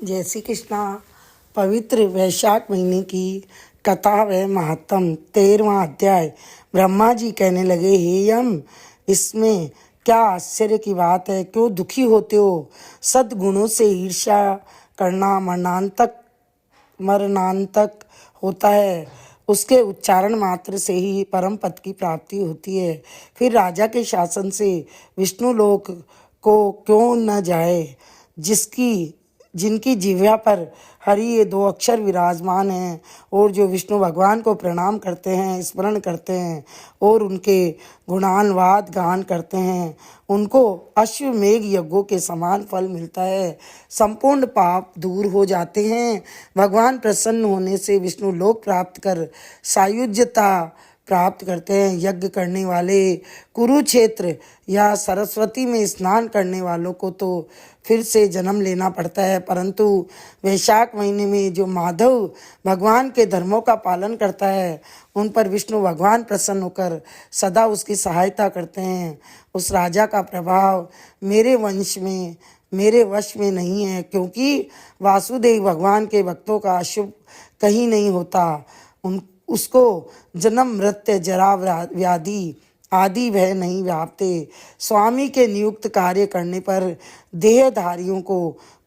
जय श्री कृष्णा। पवित्र वैशाख महीने की कथा व महात्म 13वां अध्याय। ब्रह्मा जी कहने लगे, हे यम, इसमें क्या आश्चर्य की बात है? क्यों दुखी होते हो? सद्गुणों से ईर्ष्या करना मरणांतक होता है। उसके उच्चारण मात्र से ही परम पद की प्राप्ति होती है। फिर राजा के शासन से विष्णु लोक को क्यों न जाए? जिनकी जिह्वा पर हरि ये 2 अक्षर विराजमान हैं और जो विष्णु भगवान को प्रणाम करते हैं, स्मरण करते हैं और उनके गुणानुवाद गान करते हैं, उनको अश्वमेघ यज्ञों के समान फल मिलता है। संपूर्ण पाप दूर हो जाते हैं। भगवान प्रसन्न होने से विष्णु लोक प्राप्त कर सायुज्यता प्राप्त करते हैं। यज्ञ करने वाले, कुरुक्षेत्र या सरस्वती में स्नान करने वालों को तो फिर से जन्म लेना पड़ता है, परंतु वैशाख महीने में जो माधव भगवान के धर्मों का पालन करता है, उन पर विष्णु भगवान प्रसन्न होकर सदा उसकी सहायता करते हैं। उस राजा का प्रभाव मेरे वश में नहीं है, क्योंकि वासुदेव भगवान के भक्तों का अशुभ कहीं नहीं होता। उसको जन्म, मृत्यु, जरा, व्याधि आदि भय नहीं व्यापते। स्वामी के नियुक्त कार्य करने पर देहधारियों को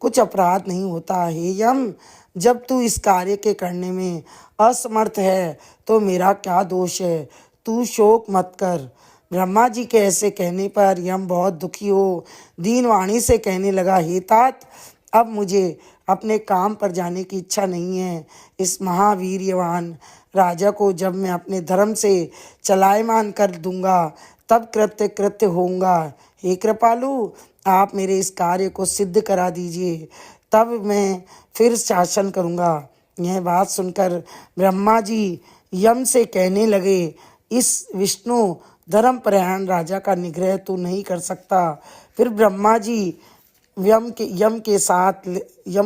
कुछ अपराध नहीं होता। हे यम, जब तू इस कार्य के करने में असमर्थ है तो मेरा क्या दोष है? तू शोक मत कर। ब्रह्मा जी के ऐसे कहने पर यम बहुत दुखी हो दीन वाणी से कहने लगा, हे तात, अब मुझे अपने काम पर जाने की इच्छा नहीं है। इस महावीर्यवान राजा को जब मैं अपने धर्म से चलायमान कर दूंगा तब कृत्य होऊंगा। हे कृपालु, आप मेरे इस कार्य को सिद्ध करा दीजिए, तब मैं फिर शासन करूंगा। यह बात सुनकर ब्रह्मा जी यम से कहने लगे, इस विष्णु धर्मपरायण राजा का निग्रह तू नहीं कर सकता। फिर ब्रह्मा जी यम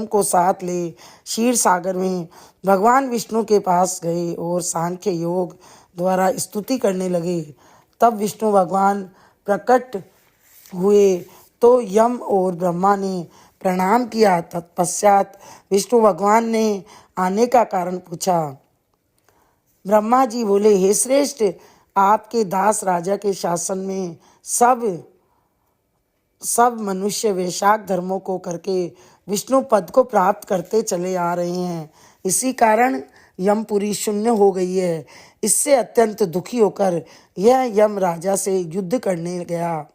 को साथ ले क्षीर सागर में भगवान विष्णु के पास गए और सांख्य योग द्वारा स्तुति करने लगे। तब विष्णु भगवान प्रकट हुए तो यम और ब्रह्मा ने प्रणाम किया। तत्पश्चात विष्णु भगवान ने आने का कारण पूछा। ब्रह्मा जी बोले, हे श्रेष्ठ, आपके दास राजा के शासन में सब मनुष्य वैशाख धर्मों को करके विष्णु पद को प्राप्त करते चले आ रहे हैं। इसी कारण यमपुरी शून्य हो गई है। इससे अत्यंत दुखी होकर यह यम राजा से युद्ध करने गया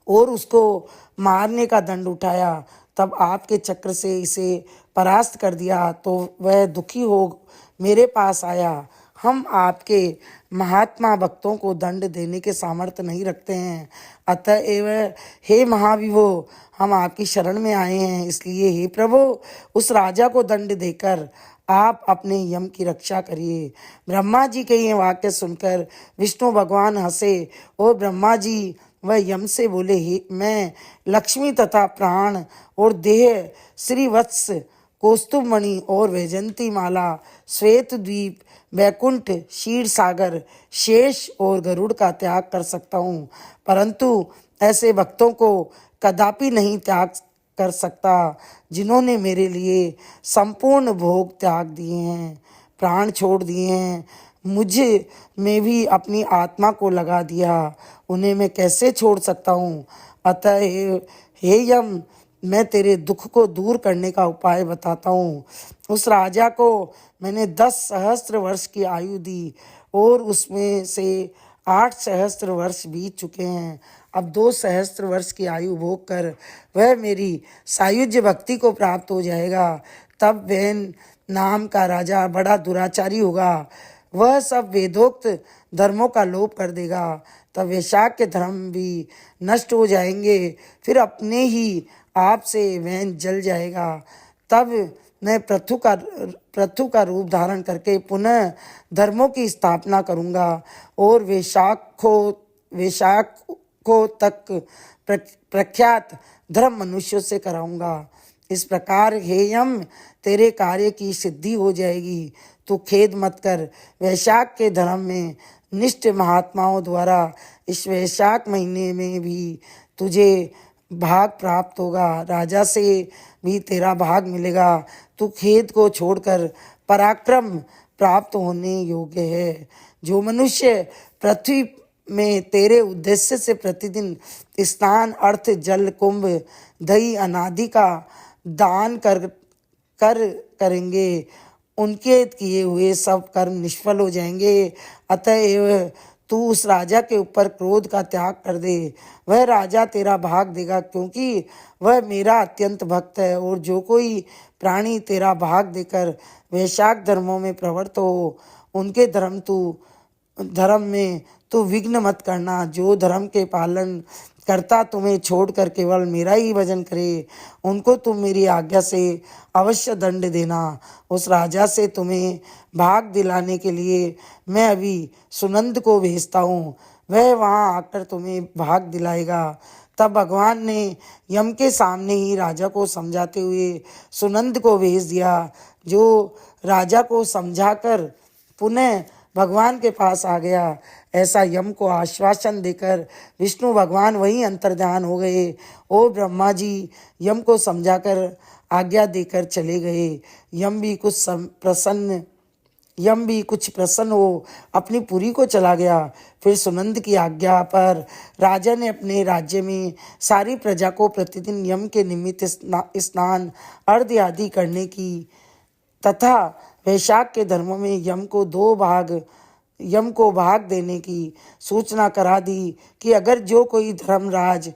और उसको मारने का दंड उठाया। तब आपके चक्र से इसे परास्त कर दिया तो वह दुखी हो मेरे पास आया। हम आपके महात्मा भक्तों को दंड देने के सामर्थ्य नहीं रखते हैं, अतएव हे महाविभो, हम आपकी शरण में आए हैं। इसलिए हे प्रभु, उस राजा को दंड देकर आप अपने यम की रक्षा करिए। ब्रह्मा जी के ये वाक्य सुनकर विष्णु भगवान हंसे और ब्रह्मा जी वह यम से बोले, हे मैं लक्ष्मी तथा प्राण और देह, श्रीवत्स, कौस्तुभमणि और वैजंती माला, श्वेत द्वीप, वैकुंठ, क्षीर सागर, शेष और गरुड़ का त्याग कर सकता हूँ, परंतु ऐसे भक्तों को कदापि नहीं त्याग कर सकता जिन्होंने मेरे लिए संपूर्ण भोग त्याग दिए हैं, प्राण छोड़ दिए हैं, मुझे में भी अपनी आत्मा को लगा दिया। उन्हें मैं कैसे छोड़ सकता हूँ? अतः हे यम, मैं तेरे दुख को दूर करने का उपाय बताता हूँ। उस राजा को मैंने 10 सहस्त्र वर्ष की आयु दी और उसमें से 8 सहस्त्र वर्ष बीत चुके हैं। अब 2 सहस्त्र वर्ष की आयु भोग कर वह मेरी सायुज्य भक्ति को प्राप्त हो जाएगा। तब वह नाम का राजा बड़ा दुराचारी होगा। वह सब वेदोक्त धर्मों का लोप कर देगा। तब वैशाख के धर्म भी नष्ट हो जाएंगे। फिर अपने ही आप से वह जल जाएगा। तब मैं पृथु का रूप धारण करके पुनः धर्मों की स्थापना करूंगा और वैशाख को तक प्रख्यात धर्म मनुष्यों से कराऊंगा। इस प्रकार हे यम, तेरे कार्य की सिद्धि हो जाएगी। तू खेद मत कर। वैशाख के धर्म में निष्ठ महात्माओं द्वारा इस वैशाख महीने में भी तुझे भाग प्राप्त होगा, राजा से भी तेरा भाग मिलेगा। तू खेद को छोड़कर पराक्रम प्राप्त होने योग्य है। जो मनुष्य पृथ्वी में तेरे उद्देश्य से प्रतिदिन स्नान, अर्थ, जल, कुंभ, दही, अनादि का दान करेंगे, उनके किए हुए सब कर्म निष्फल हो जाएंगे। अतएव तू उस राजा के ऊपर क्रोध का त्याग कर दे, वह राजा तेरा भाग देगा, क्योंकि वह मेरा अत्यंत भक्त है। और जो कोई प्राणी तेरा भाग देकर वैशाख धर्मों में प्रवृत्त हो, उनके धर्म में तू विघ्न मत करना। जो धर्म के पालन करता तुम्हें छोड़कर केवल मेरा ही भजन करे, उनको तुम मेरी आज्ञा से अवश्य दंड देना। उस राजा से तुम्हें भाग दिलाने के लिए मैं अभी सुनंद को भेजता हूँ, वह वहाँ आकर तुम्हें भाग दिलाएगा। तब भगवान ने यम के सामने ही राजा को समझाते हुए सुनंद को भेज दिया, जो राजा को समझाकर पुनः भगवान के पास आ गया। ऐसा यम को आश्वासन देकर विष्णु भगवान वहीं अंतर्ध्यान हो गए और ब्रह्मा जी यम को समझाकर आज्ञा देकर चले गए। यम भी कुछ प्रसन्न हो अपनी पुरी को चला गया। फिर सुनंद की आज्ञा पर राजा ने अपने राज्य में सारी प्रजा को प्रतिदिन यम के निमित्त स्नान, अर्घ्य आदि करने की तथा वैशाख के धर्मों में यम को भाग देने की सूचना करा दी कि अगर जो कोई धर्मराज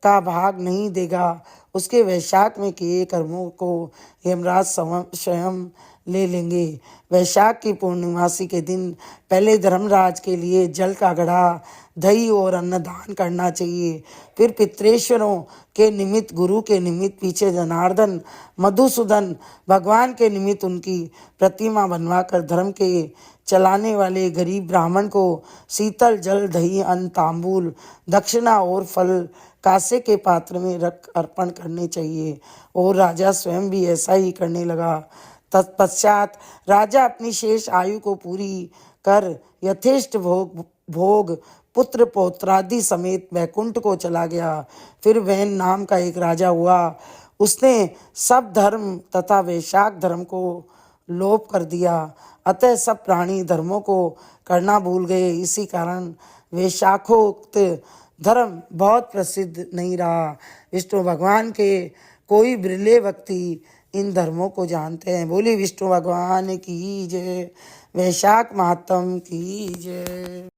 का भाग नहीं देगा, उसके वैशाख में किए कर्मों को यमराज स्वयं ले लेंगे। वैशाख की पूर्णिमासी के दिन पहले धर्मराज के लिए जल का घड़ा, दही और अन्न दान करना चाहिए। फिर पितृेश्वरों के निमित्त, गुरु के निमित्त पीछे जनार्दन, मधुसूदन, भगवान के निमित्त उनकी प्रतिमा बनवाकर धर्म के चलाने वाले गरीब ब्राह्मण को शीतल जल, दही, अन्न, तांबूल, दक्षिणा और फल कांसे के पात्र में रख अर्पण करने चाहिए। और राजा स्वयं भी ऐसा ही करने लगा। तत्पश्चात राजा अपनी शेष आयु को पूरी कर यथेष्ट भोग पुत्र पौत्रादि समेत वैकुंठ को चला गया। फिर वैन नाम का एक राजा हुआ। उसने सब धर्म तथा वैशाख धर्म को लोप कर दिया। अतः सब प्राणी धर्मों को करना भूल गए। इसी कारण वैशाखोक्त धर्म बहुत प्रसिद्ध नहीं रहा। विष्णु भगवान के कोई बिरले व्यक्ति इन धर्मों को जानते हैं। बोली विष्णु भगवान की जय, वैशाख महात्म की जय।